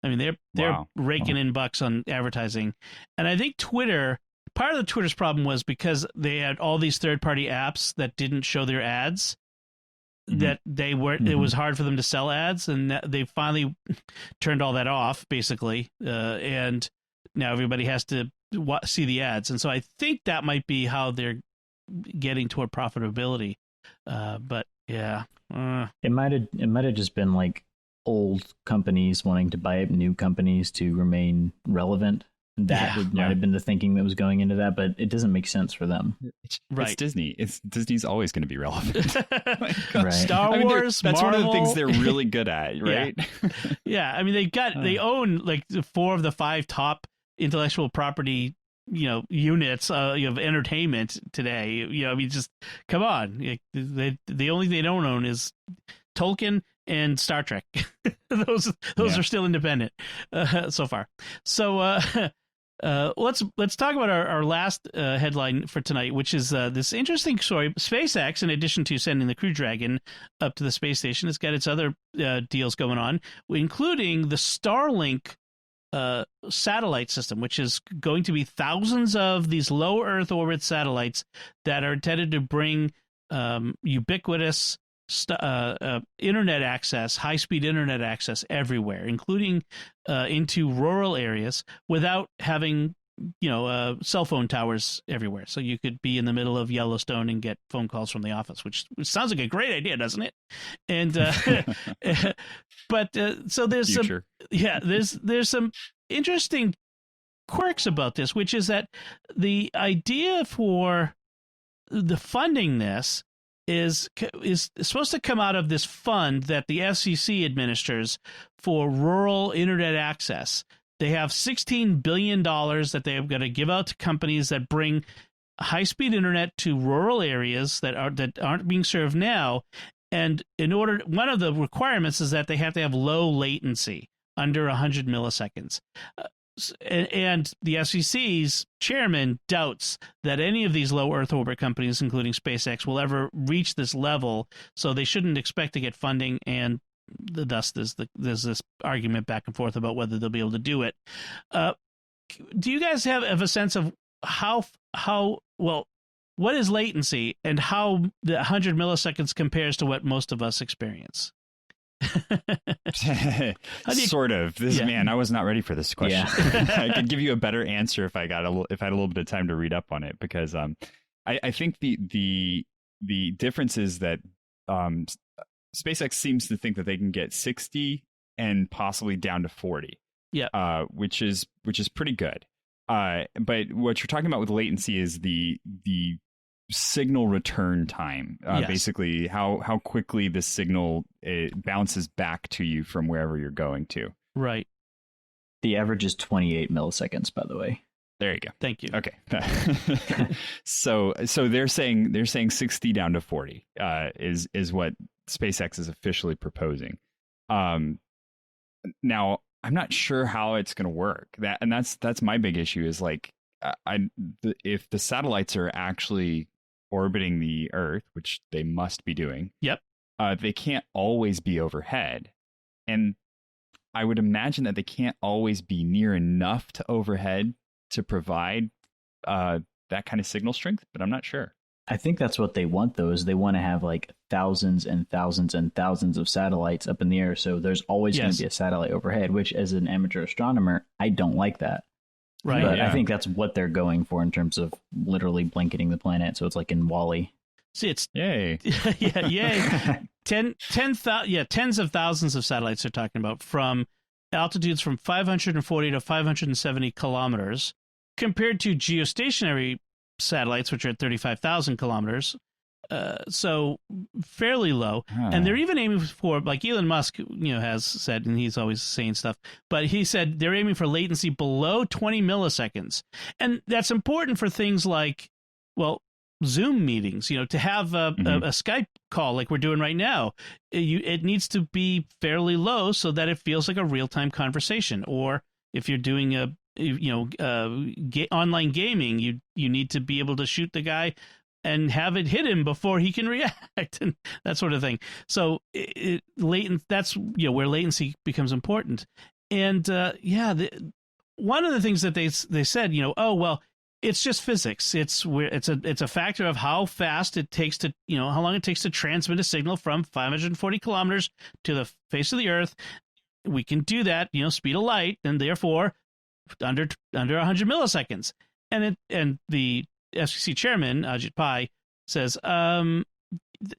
I mean, they're raking in bucks on advertising. And I think part of the Twitter's problem was because they had all these third-party apps that didn't show their ads. That they were, it was hard for them to sell ads, and they finally turned all that off, basically. And now everybody has to see the ads, and so I think that might be how they're getting toward profitability. But yeah, it might have just been like old companies wanting to buy up new companies to remain relevant. That might have been the thinking that was going into that, but it doesn't make sense for them. It's Disney. Disney's always going to be relevant. Right. Star Wars, that's Marvel. one of the things they're really good at, right? Yeah. I mean, they own like 4 of the 5 top intellectual property, units of entertainment today. I mean, just come on. The only thing they don't own is Tolkien and Star Trek. those are still independent so far. So let's talk about our last headline for tonight, which is this interesting story. SpaceX, in addition to sending the Crew Dragon up to the space station, has got its other deals going on, including the Starlink satellite system, which is going to be thousands of these low Earth orbit satellites that are intended to bring ubiquitous internet access, high-speed internet access everywhere, including into rural areas, without having cell phone towers everywhere. So you could be in the middle of Yellowstone and get phone calls from the office, which sounds like a great idea, doesn't it? And but so there's there's some interesting quirks about this, which is that the idea for the funding this is supposed to come out of this fund that the FCC administers for rural internet access. They have $16 billion that they are going to give out to companies that bring high-speed internet to rural areas that aren't being served now. And one of the requirements is that they have to have low latency, under 100 milliseconds. And the FCC's chairman doubts that any of these low Earth orbit companies, including SpaceX, will ever reach this level, so they shouldn't expect to get funding, and thus there's this argument back and forth about whether they'll be able to do it. Do you guys have a sense of how what is latency and how the 100 milliseconds compares to what most of us experience? Sort of. Man, I was not ready for this question. I could give you a better answer if I had a little bit of time to read up on it, because I think the difference is that SpaceX seems to think that they can get 60 and possibly down to 40. Yeah. Which is pretty good. But what you're talking about with latency is the signal return time. Yes. Basically how quickly the signal bounces back to you from wherever you're going to. Right. The average is 28 milliseconds, by the way. There you go. Thank you. Okay. So they're saying 60 down to 40 is what SpaceX is officially proposing. Now I'm not sure how it's going to work. That's my big issue is like if the satellites are actually orbiting the Earth, which they must be doing. Yep. They can't always be overhead. And I would imagine that they can't always be near enough to overhead to provide that kind of signal strength, but I'm not sure. I think that's what they want, though, is they want to have like thousands and thousands and thousands of satellites up in the air. So there's always going to be a satellite overhead, which as an amateur astronomer, I don't like that. Right. But I think that's what they're going for in terms of literally blanketing the planet. So it's like in WALL-E. See, it's yay. Yay. Tens of thousands of satellites they're talking about, from altitudes from 540 to 570 kilometers, compared to geostationary satellites, which are at 35,000 kilometers. So fairly low. And they're even aiming for, like Elon Musk, has said, and he's always saying stuff, but he said they're aiming for latency below 20 milliseconds. And that's important for things like, Zoom meetings, to have a Skype call like we're doing right now. It needs to be fairly low so that it feels like a real-time conversation. Or if you're doing online gaming, you need to be able to shoot the guy and have it hit him before he can react, and that sort of thing. So that's where latency becomes important. And one of the things that they said, it's just physics. It's a factor of how fast it takes to, how long it takes to transmit a signal from 540 kilometers to the face of the Earth. We can do that, speed of light, and therefore under 100 milliseconds. And the FCC chairman, Ajit Pai, says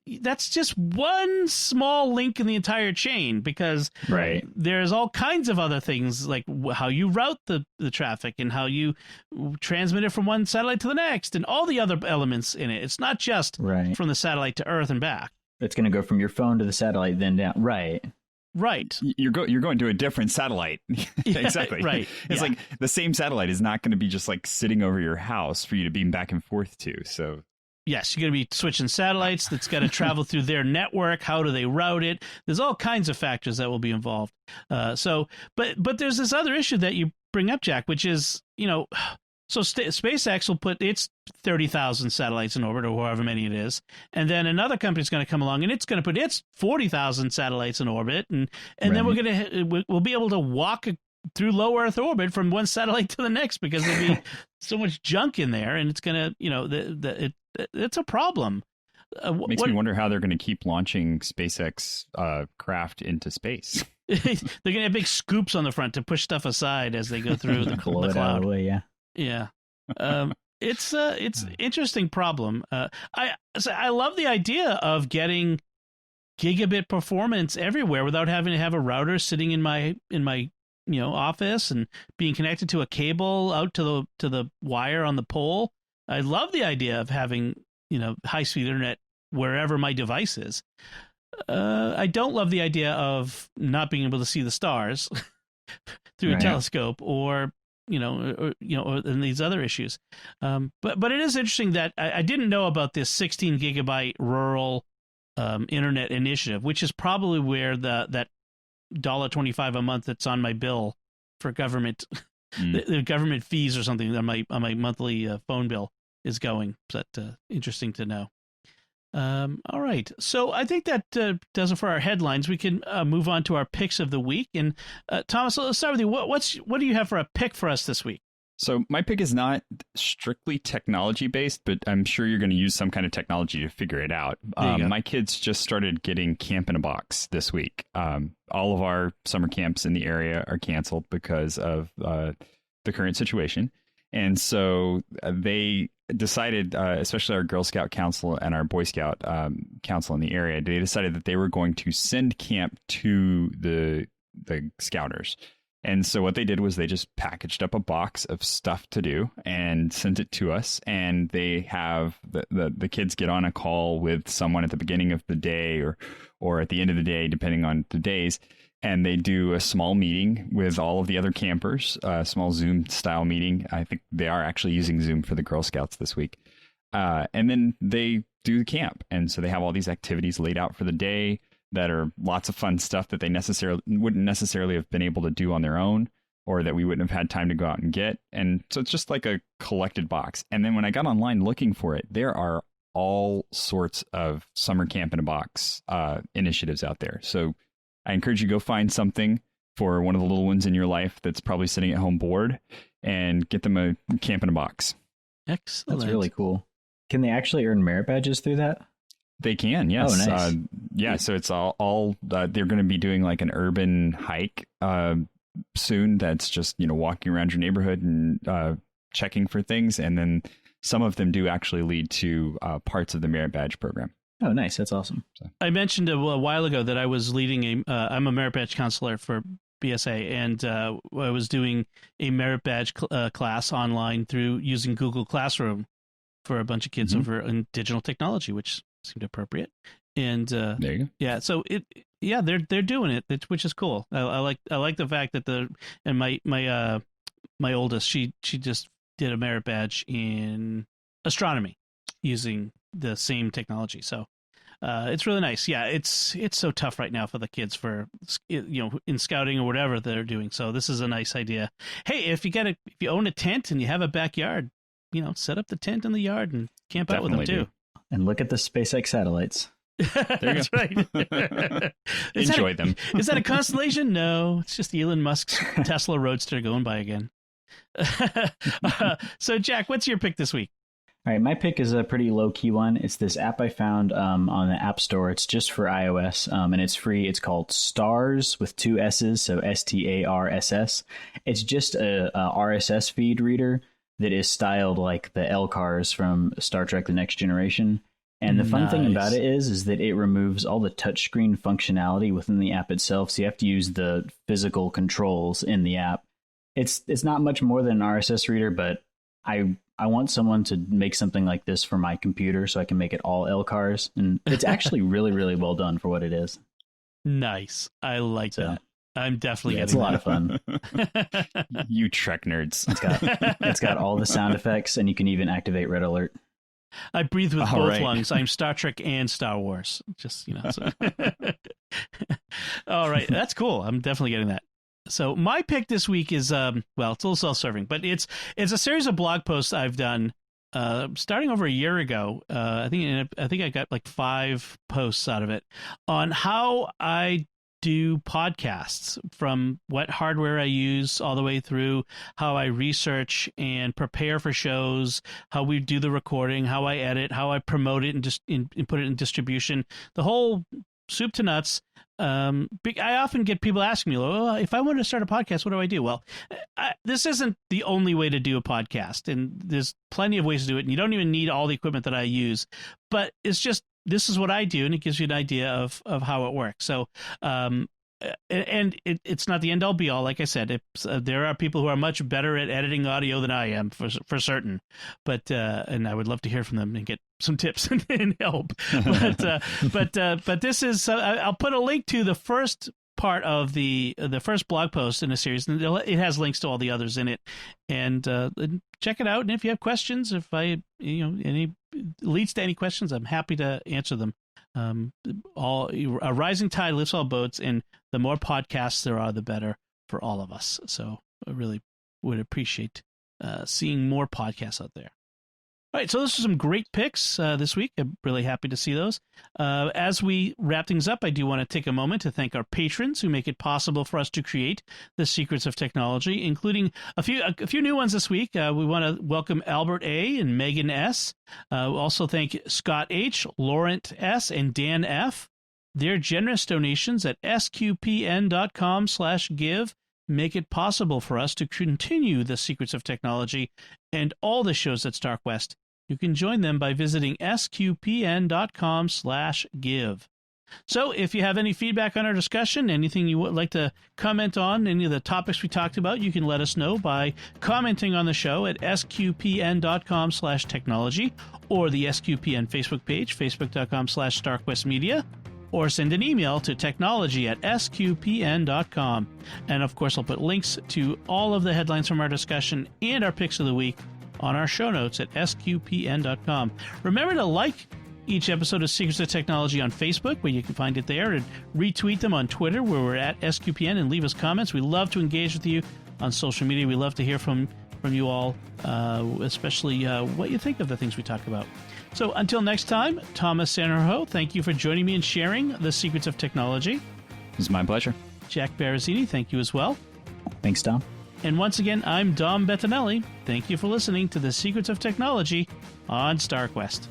that's just one small link in the entire chain, because there's all kinds of other things, like how you route the traffic and how you transmit it from one satellite to the next and all the other elements in it. It's not just from the satellite to Earth and back. It's going to go from your phone to the satellite, then down. Right. Right. you're going to a different satellite. Exactly. Right. It's like the same satellite is not going to be just like sitting over your house for you to beam back and forth to. So yes, you're going to be switching satellites. That's got to travel through their network. How do they route it? There's all kinds of factors that will be involved. But there's this other issue that you bring up, Jack, which is, so SpaceX will put its 30,000 satellites in orbit, or however many it is, and then another company's going to come along and it's going to put its 40,000 satellites in orbit, and then we'll be able to walk through low Earth orbit from one satellite to the next because there'll be so much junk in there, and it's going to, it's a problem. Makes me wonder how they're going to keep launching SpaceX craft into space. They're going to have big scoops on the front to push stuff aside as they go through the cloud. Out of the way, yeah. Yeah. It's an interesting problem. I love the idea of getting gigabit performance everywhere without having to have a router sitting in my office and being connected to a cable out to the wire on the pole. I love the idea of having high-speed internet wherever my device is. I don't love the idea of not being able to see the stars through a telescope or and these other issues. But it is interesting that I didn't know about this 16 gigabyte rural internet initiative, which is probably where that $1.25 a month that's on my bill for government, the government fees or something on my monthly phone bill is going. But interesting to know. All right. So I think that does it for our headlines. We can move on to our picks of the week. And Thomas, let's start with you. What do you have for a pick for us this week? So my pick is not strictly technology based, but I'm sure you're going to use some kind of technology to figure it out. My kids just started getting Camp in a Box this week. All of our summer camps in the area are canceled because of the current situation. And so they decided, especially our Girl Scout Council and our Boy Scout Council in the area, they decided that they were going to send camp to the Scouters. And so what they did was they just packaged up a box of stuff to do and sent it to us. And they have the kids get on a call with someone at the beginning of the day or at the end of the day, depending on the days. And they do a small meeting with all of the other campers, a small Zoom style meeting. I think they are actually using Zoom for the Girl Scouts this week. And then they do the camp. And so they have all these activities laid out for the day that are lots of fun stuff that they wouldn't necessarily have been able to do on their own, or that we wouldn't have had time to go out and get. And so it's just like a collected box. And then when I got online looking for it, there are all sorts of summer camp in a box initiatives out there. So I encourage you to go find something for one of the little ones in your life that's probably sitting at home bored, and get them a camp in a box. Excellent. That's really cool. Can they actually earn merit badges through that? They can, yes. Oh, nice. Yeah, so it's all they're going to be doing like an urban hike soon. That's just, walking around your neighborhood and checking for things. And then some of them do actually lead to parts of the merit badge program. Oh, nice. That's awesome. So. I mentioned a while ago that I was leading I'm a merit badge counselor for BSA, and I was doing a merit badge class online through using Google Classroom for a bunch of kids over in digital technology, which seemed appropriate. And there you go. Yeah, so they're doing it, which is cool. I like the fact that my oldest, she just did a merit badge in astronomy using the same technology. So it's really nice. Yeah, it's so tough right now for the kids for in scouting or whatever they're doing. So this is a nice idea. Hey, if you own a tent and you have a backyard, set up the tent in the yard and camp out with them too. And look at the SpaceX satellites. That's right. Enjoy them. Is that a constellation? No, it's just Elon Musk's Tesla Roadster going by again. So, Jack, what's your pick this week? All right, my pick is a pretty low-key one. It's this app I found on the App Store. It's just for iOS, and it's free. It's called Stars with 2 S's, so STARSS. It's just a RSS feed reader that is styled like the LCARs from Star Trek The Next Generation. And the fun thing about it is that it removes all the touchscreen functionality within the app itself, so you have to use the physical controls in the app. It's not much more than an RSS reader, but I want someone to make something like this for my computer so I can make it all LCARs. And it's actually really, really well done for what it is. Nice. I like that. I'm definitely it's a lot of fun. You Trek nerds. It's got all the sound effects, and you can even activate Red Alert. I breathe with both right. lungs. I'm Star Trek and Star Wars. Just, So. All right. That's cool. I'm definitely getting that. So my pick this week is, it's a little self-serving, but it's a series of blog posts I've done starting over a year ago. I think I got like 5 posts out of it on how I do podcasts, from what hardware I use all the way through how I research and prepare for shows, how we do the recording, how I edit, how I promote it and just put it in distribution, the whole soup to nuts. I often get people asking me, well, if I wanted to start a podcast, what do I do? Well, this isn't the only way to do a podcast, and there's plenty of ways to do it, and you don't even need all the equipment that I use, but it's just, this is what I do, and it gives you an idea of how it works. So, and it's not the end all be all. Like I said, there are people who are much better at editing audio than I am, for certain. But and I would love to hear from them and get some tips and help. But this is. I'll put a link to the first part of the first blog post in a series, and it has links to all the others in it. And check it out. And if you have questions, if any leads to any questions, I'm happy to answer them. A rising tide lifts all boats, and the more podcasts there are, the better for all of us. So I really would appreciate seeing more podcasts out there. All right, so those are some great picks this week. I'm really happy to see those. As we wrap things up, I do want to take a moment to thank our patrons who make it possible for us to create the Secrets of Technology, including a few new ones this week. We want to welcome Albert A. and Megan S. We also thank Scott H., Laurent S., and Dan F. Their generous donations at sqpn.com/give make it possible for us to continue the Secrets of Technology and all the shows at StarQuest. You can join them by visiting sqpn.com/give. So if you have any feedback on our discussion, anything you would like to comment on, any of the topics we talked about, you can let us know by commenting on the show at sqpn.com/technology or the SQPN Facebook page, facebook.com/StarQuestMedia, or send an email to technology@sqpn.com. And of course, I'll put links to all of the headlines from our discussion and our picks of the week on our show notes at sqpn.com. Remember to like each episode of Secrets of Technology on Facebook, where you can find it there, and retweet them on Twitter, where we're at SQPN, and leave us comments. We love to engage with you on social media. We love to hear from you all, especially what you think of the things we talk about. So until next time, Thomas Sanjurjo, thank you for joining me and sharing the Secrets of Technology. It's my pleasure. Jack Baruzzini, thank you as well. Thanks, Tom. And once again, I'm Dom Bettinelli. Thank you for listening to the Secrets of Technology on StarQuest.